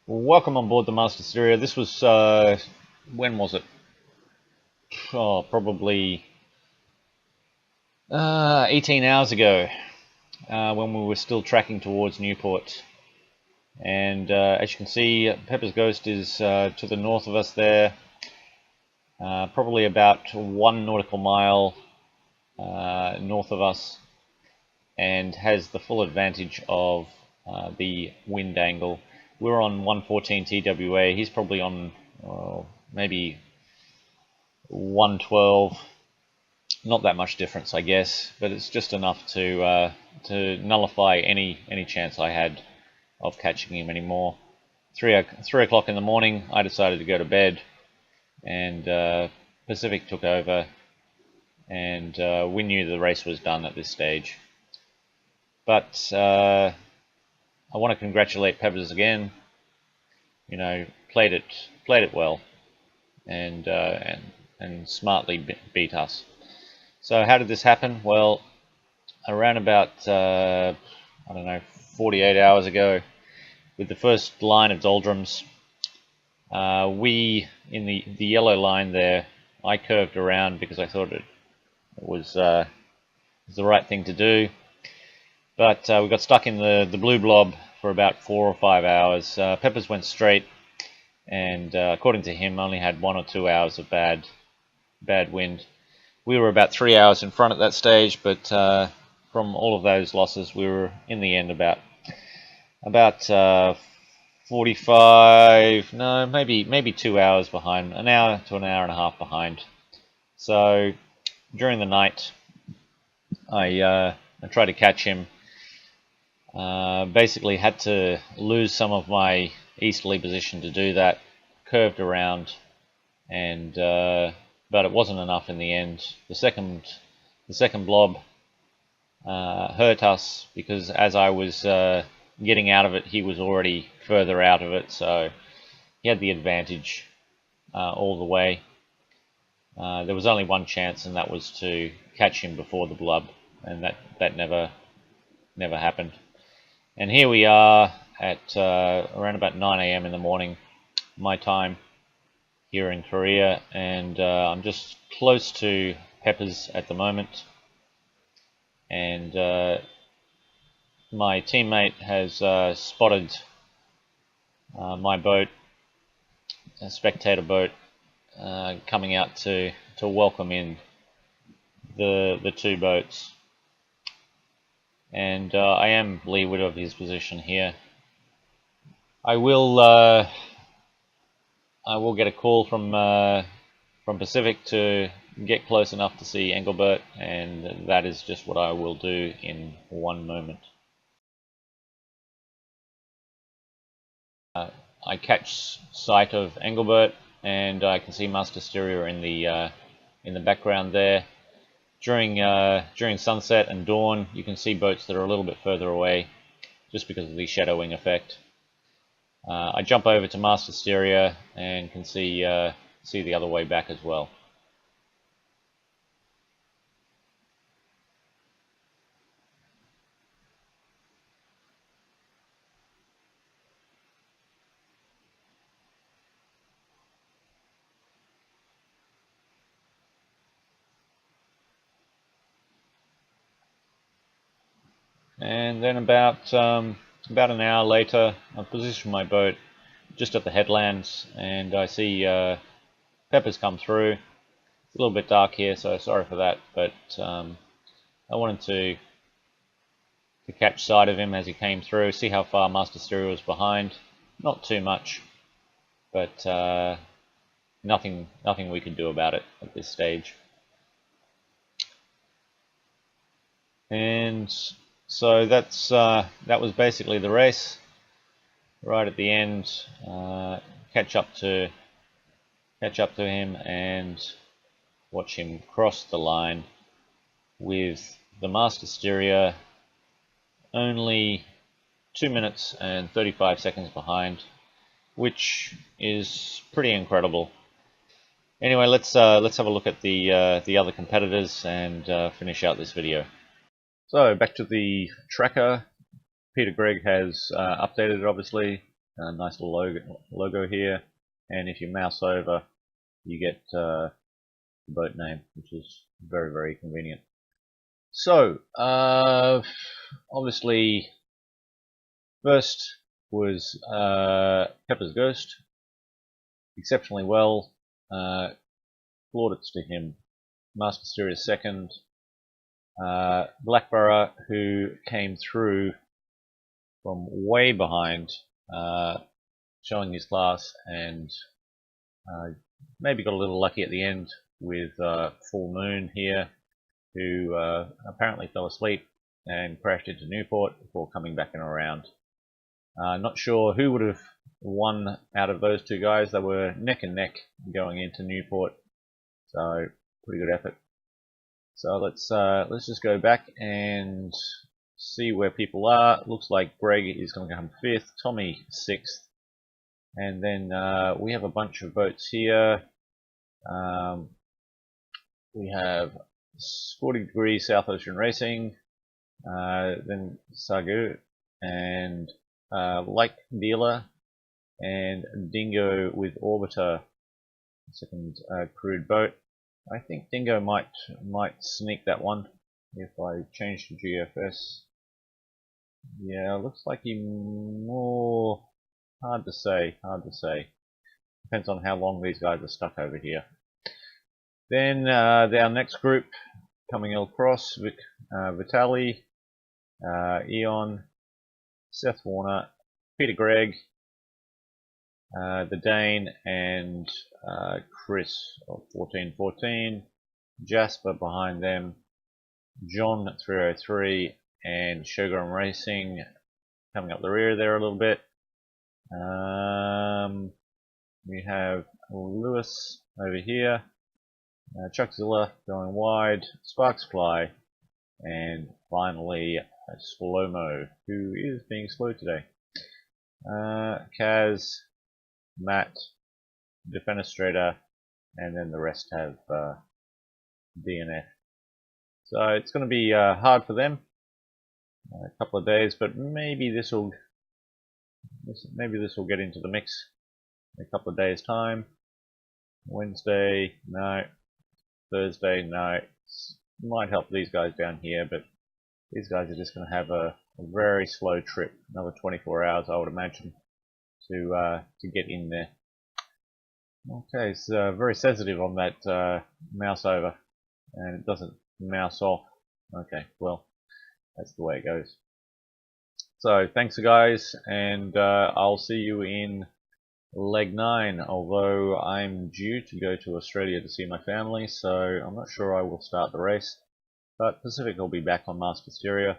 Welcome on board the Master Stereo. This was, when was it? Oh, probably 18 hours ago, when we were still tracking towards Newport. And as you can see, Pepper's Ghost is to the north of us there, probably about 1 nautical mile north of us, and has the full advantage of the wind angle. We're on 114 TWA. He's probably on maybe 112. Not that much difference, I guess, but it's just enough to nullify any chance I had of catching him anymore. 3 o'clock in the morning, I decided to go to bed, and Pacific took over, and we knew the race was done at this stage. But I want to congratulate Peppers again. You know, played it well, and smartly beat us. So how did this happen? Well, around about I don't know, 48 hours ago, with the first line of doldrums, we in the yellow line there, I curved around because I thought it was the right thing to do. But we got stuck in the blue blob for about 4 or 5 hours. Peppers went straight, and according to him, only had 1 or 2 hours of bad wind. We were about 3 hours in front at that stage, but from all of those losses, we were in the end about 45, no, maybe 2 hours behind, an hour to an hour and a half behind. So during the night, I tried to catch him. Basically had to lose some of my easterly position to do that, curved around, and but it wasn't enough in the end. The second blob hurt us because as I was getting out of it, he was already further out of it, so he had the advantage all the way. There was only one chance, and that was to catch him before the blub, and that never happened. And here we are at around about 9 a.m. in the morning, my time, here in Korea, and I'm just close to Peppers at the moment. And my teammate has spotted my boat, a spectator boat, coming out to welcome in the two boats. And I am leeward of his position here. I will get a call from Pacific to get close enough to see Engelbert, and that is just what I will do in one moment. I catch sight of Engelbert, and I can see Master Stereo in the background there. During sunset and dawn, you can see boats that are a little bit further away, just because of the shadowing effect. I jump over to Master Stereo and can see the other way back as well. And then about an hour later, I position my boat just at the headlands, and I see Peppers come through. It's a little bit dark here, so sorry for that, but I wanted to catch sight of him as he came through, see how far Master Stereo was behind. Not too much, but nothing we could do about it at this stage. And so that was basically the race. Right at the end, catch up to him and watch him cross the line with the Master Stereo only 2 minutes and 35 seconds behind, which is pretty incredible. Anyway, let's have a look at the other competitors and finish out this video. So back to the tracker. Peter Gregg has updated it, obviously. Nice little logo here, and if you mouse over, you get the boat name, which is very, very convenient. So, obviously, first was Pepper's Ghost, exceptionally well. Plaudits to him. Master Series second. Blackborough, who came through from way behind, showing his class, and maybe got a little lucky at the end with Full Moon here, who apparently fell asleep and crashed into Newport before coming back in around. Not sure who would have won out of those two guys. They were neck and neck going into Newport, so pretty good effort. So let's just go back and see where people are. Looks like Greg is going to come 5th, Tommy 6th, and then we have a bunch of boats here. We have 40 Degrees South Ocean Racing, then Sagu, and Lake Dealer, and Dingo with Orbiter, second crewed boat. I think Dingo might sneak that one if I change to GFS. Yeah, looks like he more hard to say. Depends on how long these guys are stuck over here. Then our next group coming across: Vitaly, Eon, Seth Warner, Peter Gregg, the Dane, and Chris of 1414, Jasper behind them, John at 303, and Shogun Racing coming up the rear there a little bit. We have Lewis over here, Chuckzilla going wide, Sparks Fly, and finally Slow-Mo, who is being slow today. Kaz, Matt, Defenestrator, and then the rest have DNF. So it's going to be hard for them, a couple of days, but maybe this will get into the mix in a couple of days' time. Wednesday, no. Thursday, no. Might help these guys down here, but these guys are just going to have a very slow trip, another 24 hours, I would imagine, to get in there. Okay, it's very sensitive on that mouse over, and it doesn't mouse off. Okay, well, that's the way it goes. So thanks guys, and I'll see you in leg 9, although I'm due to go to Australia to see my family, so I'm not sure I will start the race, but Pacific will be back on Master Stereo.